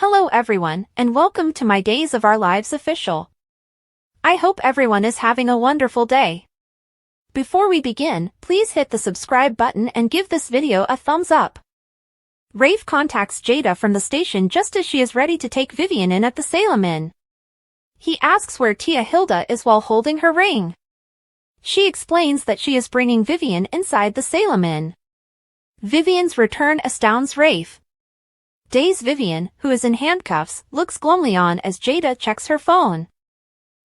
Hello everyone, and welcome to my Days of Our Lives official. I hope everyone is having a wonderful day. Before we begin, please hit the subscribe button and give this video a thumbs up. Rafe contacts Jada from the station just as she is ready to take Vivian in at the Salem Inn. He asks where Tia Hilda is while holding her ring. She explains that she is bringing Vivian inside the Salem Inn. Vivian's return astounds Rafe. Vivian, who is in handcuffs, looks glumly on as Jada checks her phone.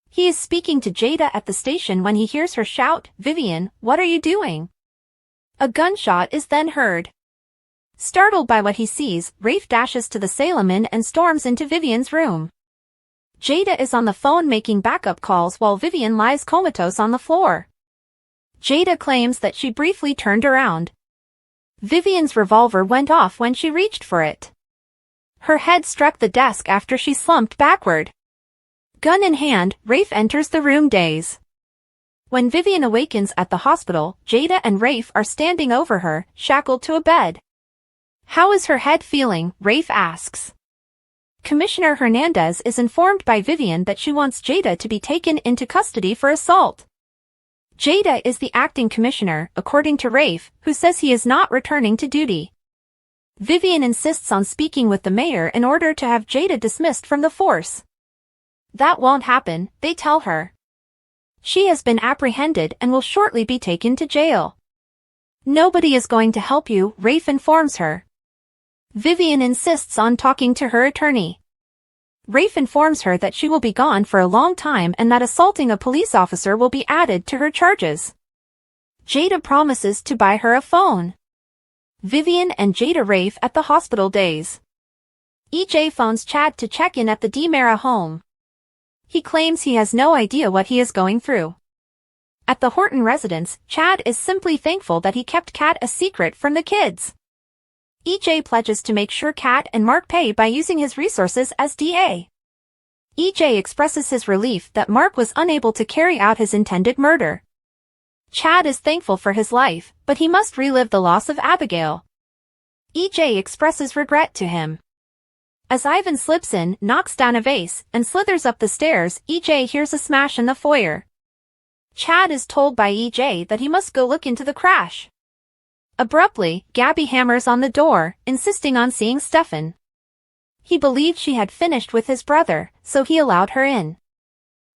He is speaking to Jada at the station when he hears her shout, "Vivian, what are you doing?" A gunshot is then heard. Startled by what he sees, Rafe dashes to the Salem Inn and storms into Vivian's room. Jada is on the phone making backup calls while Vivian lies comatose on the floor. Jada claims that she briefly turned around. Vivian's revolver went off when she reached for it. Her head struck the desk after she slumped backward. Gun in hand, Rafe enters the room dazed. When Vivian awakens at the hospital, Jada and Rafe are standing over her, shackled to a bed. "How is her head feeling?" Rafe asks. Commissioner Hernandez is informed by Vivian that she wants Jada to be taken into custody for assault. Jada is the acting commissioner, according to Rafe, who says he is not returning to duty. Vivian insists on speaking with the mayor in order to have Jada dismissed from the force. That won't happen, they tell her. She has been apprehended and will shortly be taken to jail. "Nobody is going to help you," Rafe informs her. Vivian insists on talking to her attorney. Rafe informs her that she will be gone for a long time and that assaulting a police officer will be added to her charges. Jada promises to buy her a phone. Vivian and Jada Rafe at the hospital days. EJ phones Chad to check in at the DiMera home. He claims he has no idea what he is going through. At the Horton residence, Chad is simply thankful that he kept Kat a secret from the kids. EJ pledges to make sure Kat and Mark pay by using his resources as DA. EJ expresses his relief that Mark was unable to carry out his intended murder. Chad is thankful for his life, but he must relive the loss of Abigail. EJ expresses regret to him. As Ivan slips in, knocks down a vase, and slithers up the stairs, EJ hears a smash in the foyer. Chad is told by EJ that he must go look into the crash. Abruptly, Gabi hammers on the door, insisting on seeing Stefan. He believed she had finished with his brother, so he allowed her in.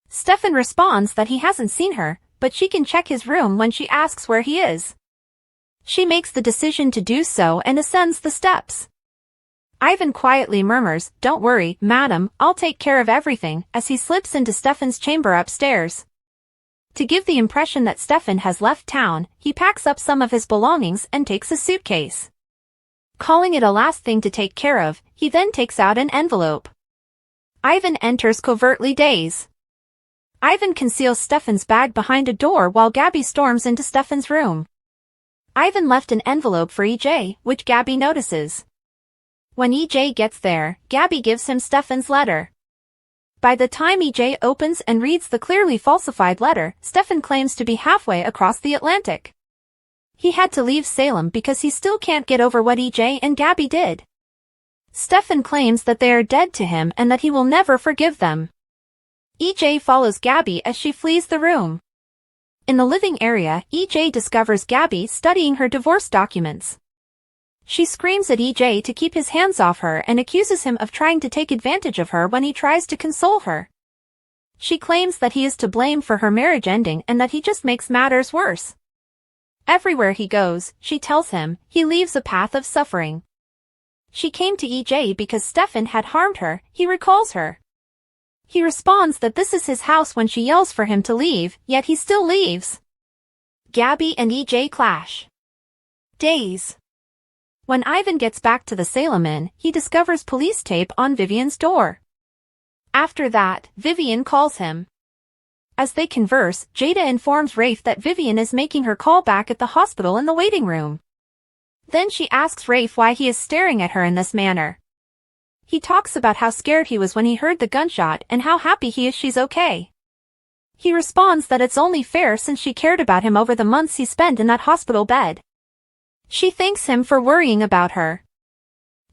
Stefan responds that he hasn't seen her, but she can check his room when she asks where he is. She makes the decision to do so and ascends the steps. Ivan quietly murmurs, "Don't worry, madam, I'll take care of everything," as he slips into Stefan's chamber upstairs. To give the impression that Stefan has left town, he packs up some of his belongings and takes a suitcase. Calling it a last thing to take care of, he then takes out an envelope. Ivan enters covertly dazed. Ivan conceals Stefan's bag behind a door while Gabi storms into Stefan's room. Ivan left an envelope for EJ, which Gabi notices. When EJ gets there, Gabi gives him Stefan's letter. By the time EJ opens and reads the clearly falsified letter, Stefan claims to be halfway across the Atlantic. He had to leave Salem because he still can't get over what EJ and Gabi did. Stefan claims that they are dead to him and that he will never forgive them. EJ follows Gabi as she flees the room. In the living area, EJ discovers Gabi studying her divorce documents. She screams at EJ to keep his hands off her and accuses him of trying to take advantage of her when he tries to console her. She claims that he is to blame for her marriage ending and that he just makes matters worse. Everywhere he goes, she tells him, he leaves a path of suffering. She came to EJ because Stefan had harmed her, he recalls her. He responds that this is his house when she yells for him to leave, yet he still leaves. Gabi and EJ clash. Days. When Ivan gets back to the Salem Inn, he discovers police tape on Vivian's door. After that, Vivian calls him. As they converse, Jada informs Rafe that Vivian is making her call back at the hospital in the waiting room. Then she asks Rafe why he is staring at her in this manner. He talks about how scared he was when he heard the gunshot and how happy he is she's okay. He responds that it's only fair since she cared about him over the months he spent in that hospital bed. She thanks him for worrying about her.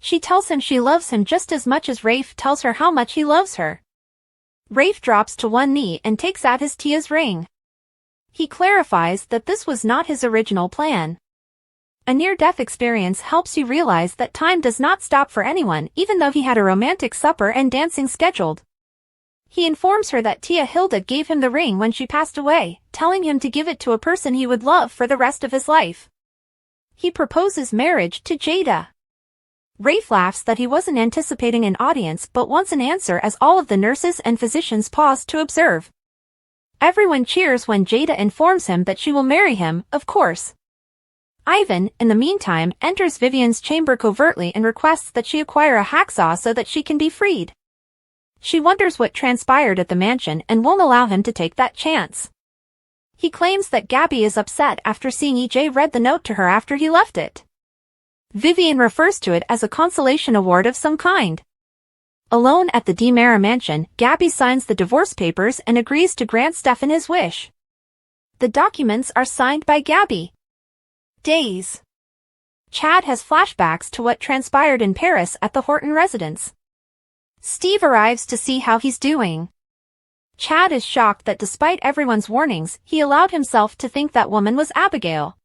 She tells him she loves him just as much as Rafe tells her how much he loves her. Rafe drops to one knee and takes out his Tia's ring. He clarifies that this was not his original plan. A near-death experience helps you realize that time does not stop for anyone, even though he had a romantic supper and dancing scheduled. He informs her that Tia Hilda gave him the ring when she passed away, telling him to give it to a person he would love for the rest of his life. He proposes marriage to Jada. Rafe laughs that he wasn't anticipating an audience but wants an answer as all of the nurses and physicians pause to observe. Everyone cheers when Jada informs him that she will marry him, of course. Ivan, in the meantime, enters Vivian's chamber covertly and requests that she acquire a hacksaw so that she can be freed. She wonders what transpired at the mansion and won't allow him to take that chance. He claims that Gabi is upset after seeing EJ read the note to her after he left it. Vivian refers to it as a consolation award of some kind. Alone at the DiMera mansion, Gabi signs the divorce papers and agrees to grant Stefan his wish. The documents are signed by Gabi. Days. Chad has flashbacks to what transpired in Paris at the Horton residence. Steve arrives to see how he's doing. Chad is shocked that despite everyone's warnings, he allowed himself to think that woman was Abigail.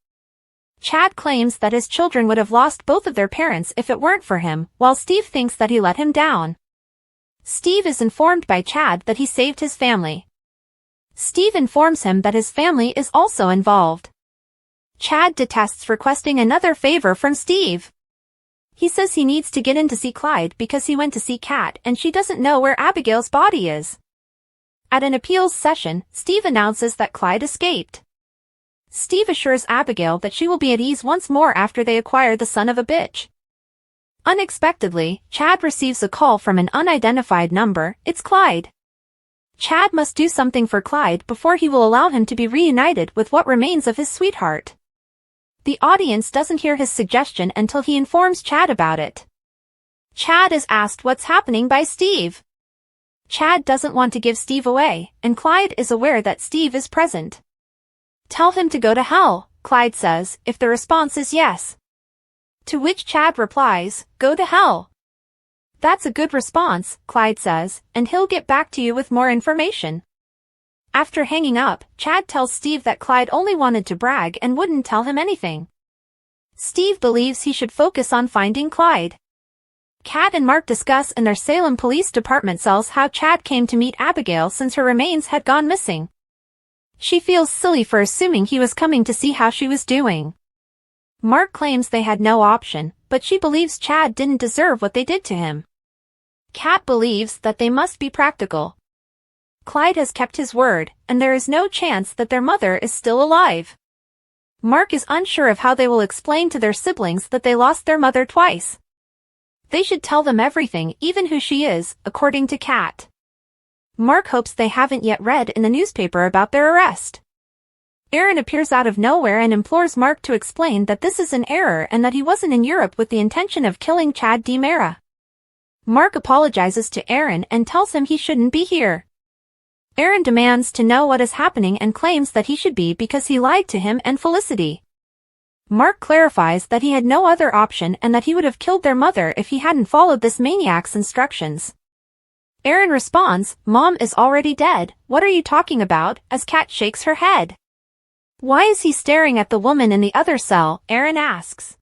Chad claims that his children would have lost both of their parents if it weren't for him, while Steve thinks that he let him down. Steve is informed by Chad that he saved his family. Steve informs him that his family is also involved. Chad detests requesting another favor from Steve. He says he needs to get in to see Clyde because he went to see Kat and she doesn't know where Abigail's body is. At an appeals session, Steve announces that Clyde escaped. Steve assures Abigail that she will be at ease once more after they acquire the son of a bitch. Unexpectedly, Chad receives a call from an unidentified number. It's Clyde. Chad must do something for Clyde before he will allow him to be reunited with what remains of his sweetheart. The audience doesn't hear his suggestion until he informs Chad about it. Chad is asked what's happening by Steve. Chad doesn't want to give Steve away, and Clyde is aware that Steve is present. Tell him to go to hell, Clyde says, if the response is yes. To which Chad replies, go to hell. That's a good response, Clyde says, and he'll get back to you with more information. After hanging up, Chad tells Steve that Clyde only wanted to brag and wouldn't tell him anything. Steve believes he should focus on finding Clyde. Kat and Mark discuss in their Salem Police Department cells how Chad came to meet Abigail since her remains had gone missing. She feels silly for assuming he was coming to see how she was doing. Mark claims they had no option, but she believes Chad didn't deserve what they did to him. Kat believes that they must be practical. Clyde has kept his word, and there is no chance that their mother is still alive. Mark is unsure of how they will explain to their siblings that they lost their mother twice. They should tell them everything, even who she is, according to Kat. Mark hopes they haven't yet read in the newspaper about their arrest. Aaron appears out of nowhere and implores Mark to explain that this is an error and that he wasn't in Europe with the intention of killing Chad DiMera. Mark apologizes to Aaron and tells him he shouldn't be here. Aaron demands to know what is happening and claims that he should be because he lied to him and Felicity. Mark clarifies that he had no other option and that he would have killed their mother if he hadn't followed this maniac's instructions. Aaron responds, Mom is already dead, what are you talking about, as Kat shakes her head. Why is he staring at the woman in the other cell, Aaron asks.